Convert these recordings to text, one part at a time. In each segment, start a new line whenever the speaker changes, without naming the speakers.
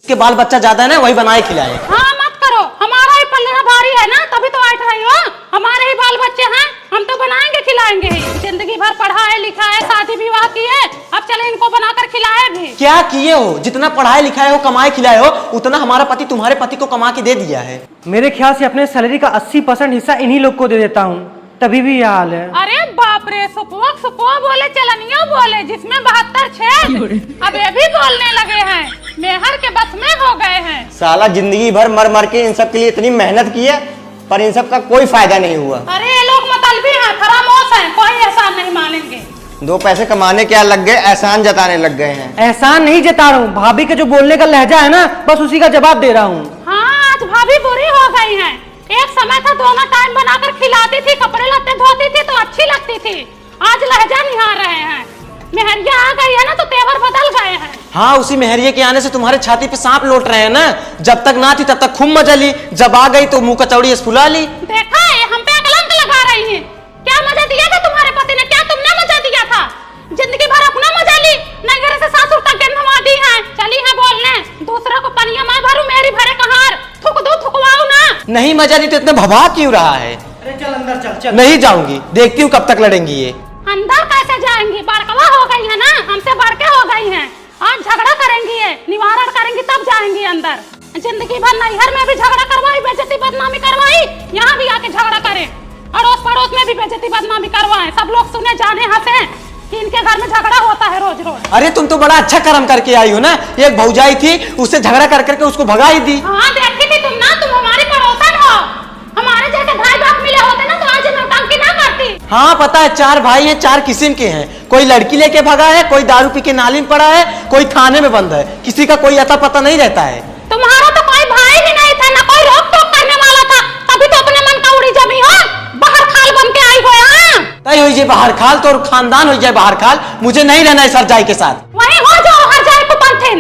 के बाल बच्चा ज्यादा है ना, वही बनाए खिलाए।
हाँ मत करो, हमारा ही पल्ला भारी है ना, तभी तो बैठ रही हो। हमारे ही बाल बच्चे हैं, हम तो बनाएंगे खिलाएंगे ही। जिंदगी भर पढ़ा है लिखा है, शादी विवाह की है, अब चले इनको बनाकर खिलाए भी।
क्या किए हो? जितना पढ़ाए लिखाए हो, कमाए खिलाए हो, उतना हमारा पति तुम्हारे पति को कमा के दे दिया है।
मेरे ख्याल से अपने सैलरी का 80% हिस्सा इन्हीं लोग को दे देता हूँ, तभी भी यह हाल है।
अरे बाप रे, सुपुआ बोले चलनिया बोले, जिसमें 72 छेद। अब ये भी बोलने लगे हैं, मेहर के बस में हो गए हैं।
साला जिंदगी भर मर मर के इन सब के लिए इतनी मेहनत की है, पर इन सब का कोई फायदा नहीं हुआ।
अरे ये लोग मतलबी हैं, खरामोश हैं, कोई एहसान नहीं मानेंगे।
2 पैसे कमाने क्या लग गए, एहसान जताने लग गए हैं।
एहसान नहीं जता रहा हूँ, भाभी के जो बोलने का लहजा है ना, बस उसी का जवाब दे रहा हूँ।
हाँ, आज भाभी बुरी हो गई हैं। एक समय था दोनों टाइम बनाकर खिलाती थी, कपड़े लत्ते धोती थी तो अच्छी लगती थी। आज लहजा निहार रहे हैं। मेहरिया आ गई है ना, तो तेवर बदल गए हैं।
हाँ, उसी मेहरिया के आने से तुम्हारे छाती पे सांप लौट रहे हैं ना। जब तक ना थी तब तक खूब मजा ली, जब आ गई तो मुंह कचौड़ी फुला ली।
देखा है, हम पे कलंक लगा रही है। क्या मजा दिया था तुम्हारे पति ने, क्या तुमने मजा दिया था? जिंदगी भर अपना मजा ली, नई घर से सासुर तक गिनवा दी है। चली है बोलने, दूसरा को पनिया मैं भरू, मेरी भरे कहार। थुक दो, थुकवाओ ना।
नहीं मजा ली तो इतना भभा क्यों रहा है?
अरे चल अंदर चल चल।
नहीं जाऊंगी, देखती हूँ कब तक लड़ेंगी ये।
अंदर कैसे जाएंगी? बड़कवा हो गई है ना, हमसे बढ़के हो गई हैं। आज झगड़ा करेंगी ये, निवारण करेंगी तब जाएंगी अंदर। जिंदगी भर नैहर में भी झगड़ा करवाई, बेइज्जती बदनामी करवाई, यहाँ भी आके झगड़ा करे। अड़ोस पड़ोस में भी बेइज्जती बदनामी करवाए, सब लोग सुने जाने हंसे कि इनके घर में झगड़ा होता है रोज रोज।
अरे तुम तो बड़ा अच्छा कर्म करके आई हो ना। एक भौजाई थी, उससे झगड़ा कर करके उसको भगा ही दी।
हाँ देखी थी तुम ना, तुम हमारी पड़ोसन हो। हमारे जैसे भाई बाप मिले होते ना तो आज नौटंकी ना करती।
हाँ पता है, 4 भाई हैं, 4 किस्म के हैं। कोई लड़की लेके भगा है, कोई दारू पी के नाली में पड़ा है, कोई थाने में बंद है। किसी का कोई अता पता नहीं रहता है।
तुम्हारा तो कोई भाई भी नहीं था, ना कोई रोक टोक करने वाला था, तभी तो अपने मन का उड़ी जमी हो, बाहर खाल बन के आई हो। यहाँ
तय हो जाए बाहर खाल, तो खानदान हो जाए बाहर खाल। मुझे नहीं रहना है सरजाई के साथ।
वही हो जाओ हर जाए को पंथिन।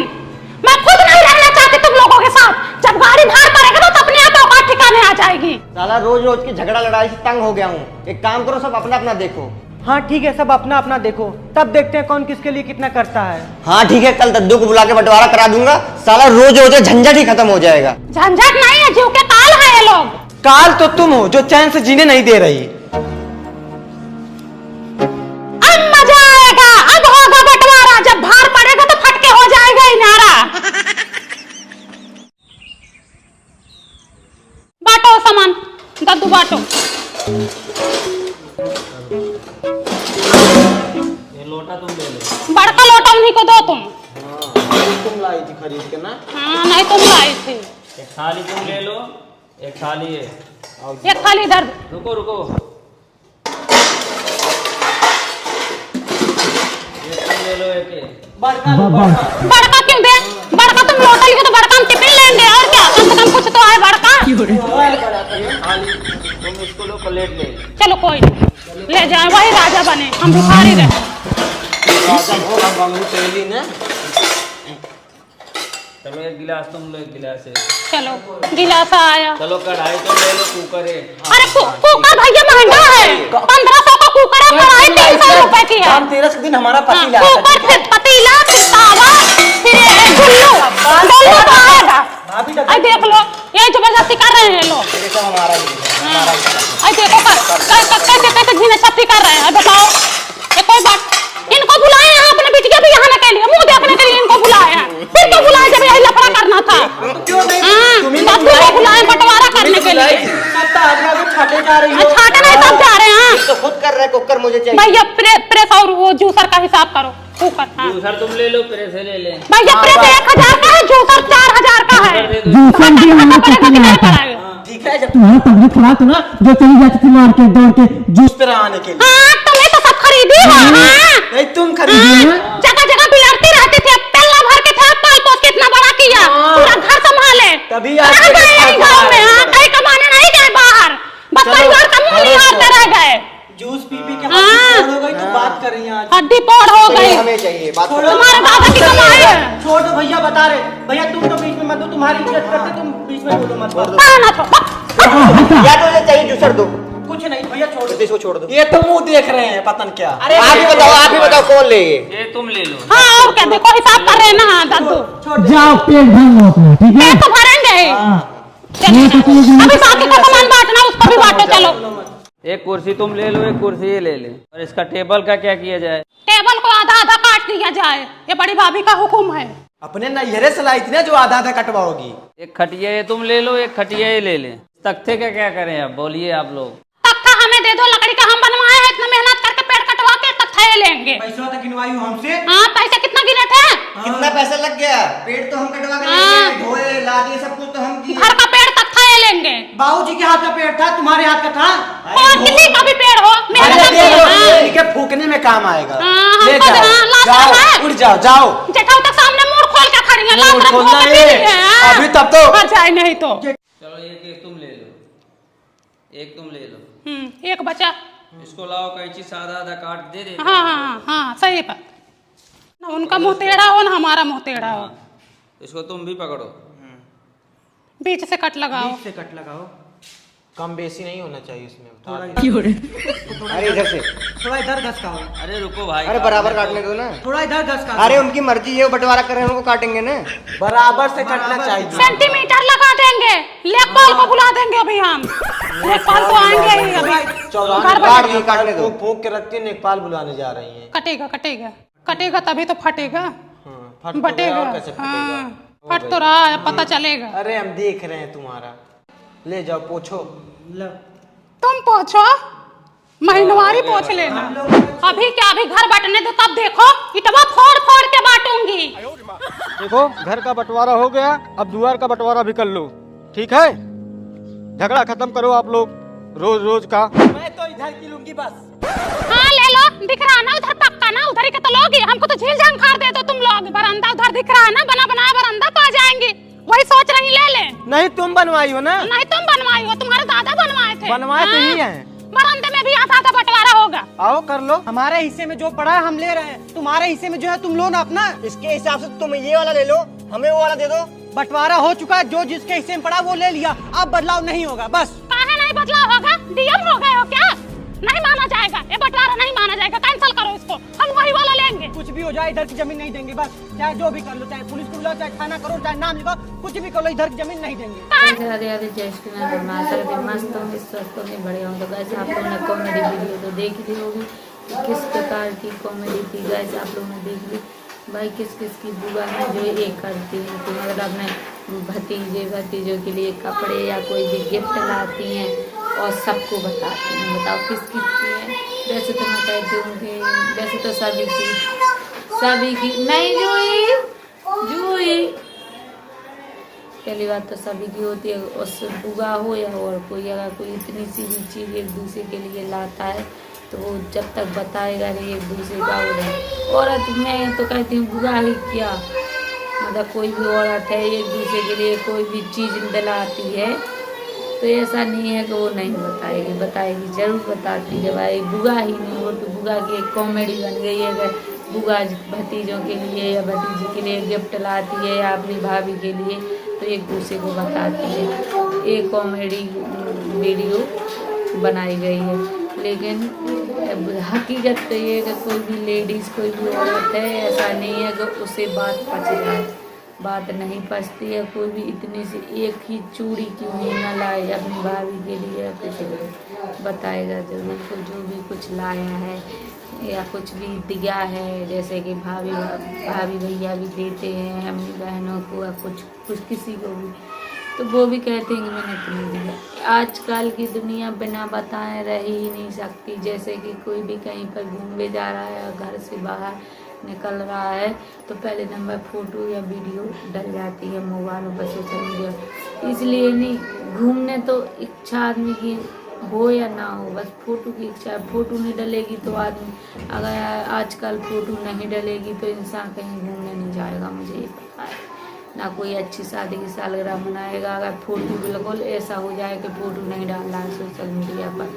मैं खुद नहीं रहना चाहती तुम लोगों के साथ। जब गाड़ी भार पड़ेगा तो अपने आप औकात ठिकाने आ जाएगी।
साला रोज रोज की झगड़ा लड़ाई से तंग हो गया हूँ। एक काम करो, सब अपना अपना देखो।
हाँ ठीक है, सब अपना अपना देखो, तब देखते हैं कौन किसके लिए कितना करता है।
हाँ ठीक है, कल दद्दू को बुला के बंटवारा करा दूंगा। साला रोज रोज झंझट ही खत्म हो जाएगा।
झंझट नहीं है, जीव के काल है ये लोग।
काल तो तुम हो जो चैन से जीने नहीं दे रही।
अब मजा आएगा, अब होगा बंटवारा। जब भार पड़ेगा तो फटके हो जाएगा इनारा। बांटो सामान, दद्दू बांटो।
ये लोटा तुम ले लो।
बड़का लोटा उन्हीं को दो तुम।
तुम लाई थी खरीद के ना।
हाँ नहीं तुम लाई थी।
एक थाली तुम ले लो, एक थाली है।
एक थाली इधर।
रुको रुको, ये तुम ले लो एक।
बड़का क्यों दे? बड़का तुम लोटा लिखो तो बड़का हम टिफिन लेंगे, और क्या? कम से कम कुछ तो है बड़का।
थाली तुम इसको लो, प्लेट ले।
चलो कोई नहीं, ले जाए, वही राजा बने, हम भिखारी रहे।
चलो एक गिलास तुम लो, एक गिलास है।
चलो गिलास आया।
चलो कढ़ाई तुम ले लो, कुकर है।
अरे कुकर भैया महंगा है, 1500 का कुकर है, कढ़ाई 300 रुपए की है।
13 दिन हमारा
हाँ, कुकर, फिर पतीला, फिर तावा, फिर गुल्लू तो आएगा। आई देख लो, ये जबरदस्ती कर रहे हैं लोग। आई देखो कैसे घीने छत्ती कर रहे हैं। बताओ ये कोई बात? इनको बुलाए हैं अपने बिटिया भी यहाँ के लिए, मुंह देखने के लिए इनको बुलाए हैं। फिर क्यों बुलाए जब यही लफड़ा करना था? दद्दू को बुलाए बंटवारा करने के लिए। छाटे नहीं सब जा रहे हैं।
तो खुद कर रहे कुकर, मुझे चाहिए।
भैया प्रेस और वो जूसर का हिसाब करो। कुकर
जूसर तुम ले लो, प्रेस ले ले।
भैया प्रेस 1000 का है, जूसर 4000 का है।
जूसर भी हमारे
पड़ेगा कि नहीं पड़ेगा?
ठीक है, जब
तुम्हारी तबीयत खराब थी ना, जो चली जाती थी मार्केट दौड़ के
जूस पे आने के लिए।
हाँ तुम्हें तो सब खरीदी है।
नहीं तुम खरीदी है।
जगह जगह बिलड़ती रहती थी, पल्ला भर के था, पाल पोस के इतना बड़ा किया, पूरा घर संभाले।
तभी
रह गए यहीं गाँव में, हाँ कहीं कमाने नहीं गए बाहर, बस परिवार का मुंह निहारते रह गए।
जूस पी पी के हो गई तो बात कर रही हैं आज।
हड्डी पौड़ हो गई।
हमें चाहिए बात।
तुम्हारे दादा की कमाई है।
छोड़ दो भैया, बता रहे भैया, तुम तो बीच में मत दो, तुम्हारी इज्जत करते, तुम बीच में बोलो मत।
ना छोड़।
या तो ये चाहिए जूसर दो।
कुछ नहीं भैया छोड़ दो,
इसको छोड़ दो।
ये तो मुंह देख रहे हैं पता नहीं क्या।
अरे
आप ही बताओ कौन ले ये?
ये तुम ले लो।
हाँ और क्या, देखो हिसाब कर रहे हैं ना दादू।
छोड़ दो।
जाओ पेट भर लो अपना, ठीक है?
पेट तो भरेंगे ही। अभी बाकी का सामान बांटना, उसको भी बांटो चलो।
एक कुर्सी तुम ले लो, एक कुर्सी ये ले ले। और इसका टेबल का क्या किया जाए?
टेबल को आधा आधा काट दिया जाए, ये बड़ी भाभी का हुक्म है।
अपने नैहरे से लाई थी ना जो आधा आधा कटवाओगी।
एक खटिया ये तुम ले लो, एक खटिया ये ले ले। तख्ते का क्या करें अब बोलिए आप लोग।
तख्ता हमें दे दो, लकड़ी का हम बनवाए हैं, इतना मेहनत करके पेड़ कटवा के तख्ता ये लेंगे।
पैसा तो गिनवाई हूँ हमसे।
हाँ पैसे कितना गिने थे?
कितना पैसा लग गया? पेड़ तो हम कटवा के लेंगे, ढोए लादिए सब कुछ तो हम किए।
घर का पेड़ तख्ता ये लेंगे।
बाबूजी के हाथ का पेड़ था, तुम्हारे हाथ का था।
और किसी का भी पेड़ हो मेहनत
अरे इनके फूकने में काम आएगा।
हाँ,
ले
हमको
जाओ,
हाँ, लाश
जाओ,
है।
उठ जाओ जाओ।
जेठाऊ तक सामने मुंह खोल के खड़ी है, लात
मुंह
रख
खोलना
के
है।
खड़ी है, हाँ।
अभी तब तो
आ जाए नहीं तो।
चलो एक तुम ले लो, एक तुम ले लो।
एक बचा।
इसको लाओ, कैंची सादा आधा काट दे दे।
हाँ हाँ हाँ सही बात। ना उनका मुंह टेढ़ा हो ना हमारा मुंह टेढ़ा हो।
इसको तुम भी पकड़ो।
बीच से कट लगाओ।
से कट लगाओ।
कम बेसी नहीं होना चाहिए इसमें।
अरे इधर से,
थोड़ा इधर घसकाओ।
अरे रुको भाई,
अरे बराबर काटने दो ना।
थोड़ा इधर घसकाओ।
अरे उनकी मर्जी है, वो बंटवारा कर रहे हैं, उनको काटेंगे ना।
बराबर से कटना चाहिए।
सेंटीमीटर लगा देंगे। लेखपाल को बुला देंगे अभी हम। लेखपाल तो आएंगे ही अभी।
चौराहे
काट काटने दो।
फूक के रखती है, नेपाल बुलाने जा रही है।
कटेगा कटेगा कटेगा तभी तो फटेगा,
फट तो गया,
बटेगा।
और कैसे फटेगा?
हाँ, फट तो रहा है, पता चलेगा।
अरे हम देख रहे हैं तुम्हारा। ले जाओ पोछो।
तुम पोछो, महीनवारी पोछ लेना। अभी क्या, अभी घर बांटने दो तब देखो, इटवा फोड़ फोड़ के बांटूंगी।
देखो घर का बंटवारा हो गया, अब द्वार का बंटवारा भी कर लो, ठीक है? झगड़ा खत्म करो आप लोग रोज रोज का।
मैं तो इधर की लूंगी बस।
हाँ ले लो, दिख रहा ना उधर पक्का ना, उधर ही के तो लोगी। हमको तो झील झंखार दे दो तुम लोग। बरामदा उधर दिख रहा है ना, बना बनाया बरामदा, तो आ जाएंगे। वही सोच रही ले ले।
नहीं तुम बनवाई हो ना?
नहीं तुम बनवाई हो, तुम्हारे दादा बनवाए थे।
बनवाए तो ही हैं।
बरामदे में भी आधा आधा बंटवारा होगा।
आओ कर लो।
हमारे हिस्से में जो पड़ा है हम ले रहे हैं, तुम्हारे हिस्से में जो है तुम लो ना अपना।
इसके हिसाब से तुम ये वाला ले लो, हमें वो वाला दे दो।
बंटवारा हो चुका है, जो जिसके हिस्से में पड़ा वो ले लिया, अब बदलाव नहीं होगा बस।
काहे नहीं बदलाव होगा? डीएम हो गए हो क्या? नहीं माना जाएगा, ये बंटवारा नहीं माना जाएगा, कैंसिल करो इसको, हम वही वाला लेंगे।
कुछ भी हो जाए इधर की जमीन नहीं देंगे बस। चाहे जो भी कर लो, चाहे पुलिस को बुलाओ, चाहे थाना करो, चाहे नाम लिखो, कुछ भी कर लो, इधर की जमीन नहीं देंगे।
राधे राधे, जय श्री राम। आशा करते हैं मस्त होंगे, स्वस्थ होंगे, बड़े होंगे। गाइस आप लोगों ने कॉमेडी वीडियो तो देख ली होगी, किस प्रकार की कॉमेडी थी गाइस, आप लोगों ने देख ली। भाई किस किस की बुआ है जो ये करती है, तो मतलब अपने भतीजों के लिए कपड़े या कोई भी गिफ्ट लाती हैं और सबको बताती हैं। बताओ किस किस की है? वैसे तो मैं कहती हूँ कि वैसे तो सभी की नहीं जूही पहली बात तो सभी की होती है, उस बुआ हो या और कोई, अगर कोई इतनी सी भी चीज़ एक दूसरे के लिए लाता है तो वो जब तक बताएगा नहीं एक दूसरे का हो रहा। औरत मैं तो कहती हूँ बुआ ही क्या, मतलब कोई भी औरत है एक दूसरे के लिए कोई भी चीज़ दिलाती है तो ऐसा नहीं है कि वो नहीं बताएगी, बताएगी जरूर बताती है। भाई बुआ ही नहीं हो तो बुआ की एक कॉमेडी बन गई है। अगर बुआ भतीजों के लिए या भतीजी के लिए गिफ्ट लाती है या अपनी भाभी के लिए तो एक दूसरे को बताती है। एक कॉमेडी वीडियो बनाई गई है, लेकिन हकीकत तो ये है कि कोई भी लेडीज़ कोई भी औरत है ऐसा नहीं है कि उसे बात पच जाए, बात नहीं पचती है। कोई भी इतनी सी एक ही चूड़ी क्यों नहीं ना लाए अपनी भाभी के लिए, कुछ बताएगा जरूर। तो जो भी कुछ लाया है या कुछ भी दिया है, जैसे कि भाभी भैया भी देते हैं अपनी बहनों को या कुछ किसी को भी, तो वो भी कहते हैं कि मैंने तुम्हें दिया। आजकल की दुनिया बिना बताए रह ही नहीं सकती। जैसे कि कोई भी कहीं पर घूमने जा रहा है या घर से बाहर निकल रहा है तो पहले नंबर फ़ोटो या वीडियो डल जाती है मोबाइलों पर, सोशल मीडिया। इसलिए नहीं, घूमने तो इच्छा आदमी की हो या ना हो, बस फ़ोटो की इच्छा। फ़ोटो नहीं डलेगी तो आदमी, अगर आजकल फ़ोटो नहीं डलेगी तो इंसान कहीं घूमने नहीं जाएगा, मुझे ये पता है। ना कोई अच्छी शादी की सालगिरह मनाएगा अगर फ़ोटो बिल्कुल ऐसा हो जाए कि फ़ोटो नहीं डाल रहा है सोशल मीडिया पर,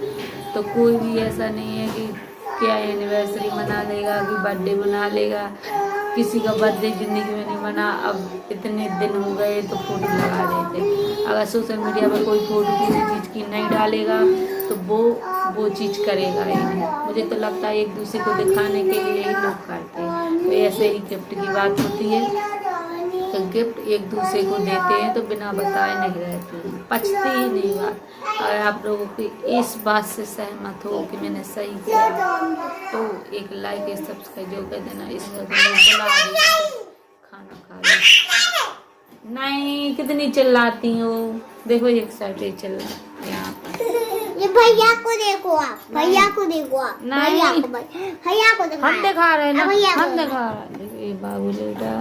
तो कोई भी ऐसा नहीं है कि क्या एनिवर्सरी मना लेगा कि बर्थडे मना लेगा। किसी का बर्थडे ज़िंदगी में नहीं मना, अब इतने दिन हो गए तो फ़ोटो लगा देते। अगर सोशल मीडिया पर कोई फोटो किसी चीज़ की नहीं डालेगा तो वो चीज़ करेगा ही नहीं। मुझे तो लगता है एक दूसरे को दिखाने के लिए ही लोग करते हैं। तो ऐसे ही गिफ्ट की बात होती है, तो गिफ्ट एक दूसरे को देते हैं तो बिना बताए नहीं रहती, पचती ही नहीं बात। अगर आप लोगों की इस बात से सहमत हो कि मैंने सही किया तो एक लाइक एक सब्सक्राइब जो कर देना। इस खाना खा लो। नहीं कितनी चिल्लाती हो, देखो एक साइड ही चिल्ला यहाँ पर।
ये भैया को देखो आप, भैया को देखो आप, भैया को देखो।
हम दिखा रहे हैं ना, हम दिखा रहे हैं। ये बाबू बेटा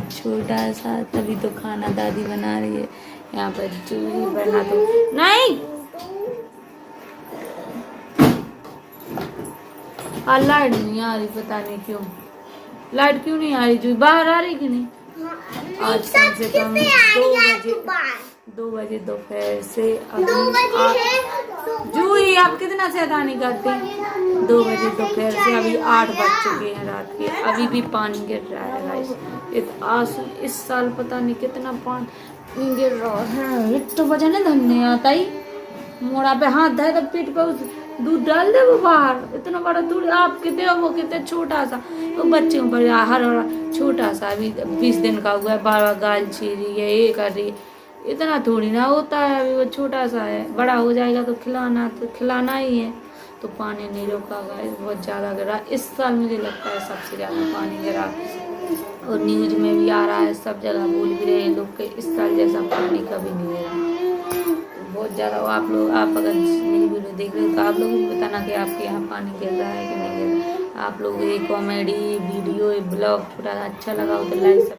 छोटा सा, तभी तो खाना दादी बना रही है। यहाँ पर जूही बना तो नहीं, लाइट नहीं आ रही, पता नहीं क्यों लाइट क्यों नहीं आ रही। जूही बाहर आ रही कि नहीं? आज कम से कम 2 बजे दोपहर से जूही आप कितना शैतानी करते हैं। 2 बजे दोपहर से अभी 8 बज चुके हैं रात के, अभी भी पानी गिर रहा है गाइस। इस साल पता नहीं कितना पानी गिर रहा है। तो वजह नहीं धरने आता ही, मोड़ा पे हाथ धरे तो पीठ पे दूध डाल दे वो बाहर। इतना बड़ा दूध आप कितने, वो कितने छोटा सा, वो बच्चों पर हर छोटा सा अभी 20 दिन का हुआ है, बार गाल छीन रही है, ये कर रही है। इतना थोड़ी ना होता है, अभी वो छोटा सा है, बड़ा हो जाएगा तो खिलाना ही है। तो पानी नहीं रोका गाइस, बहुत ज़्यादा गिरा इस साल। मुझे लगता है सबसे ज़्यादा पानी गिरा, और न्यूज में भी आ रहा है, सब जगह बोल भी रहे हैं लोग के इस साल जैसा पानी कभी नहीं गिरा। बहुत ज़्यादा। आप अगर मेरी वीडियो देख रहे हो तो आप लोग भी बताना कि आपके यहाँ पानी गिर रहा है कि नहीं गिर रहा है। आप लोग ये कॉमेडी वीडियो, ये ब्लॉग थोड़ा अच्छा लगा हो तो लाइक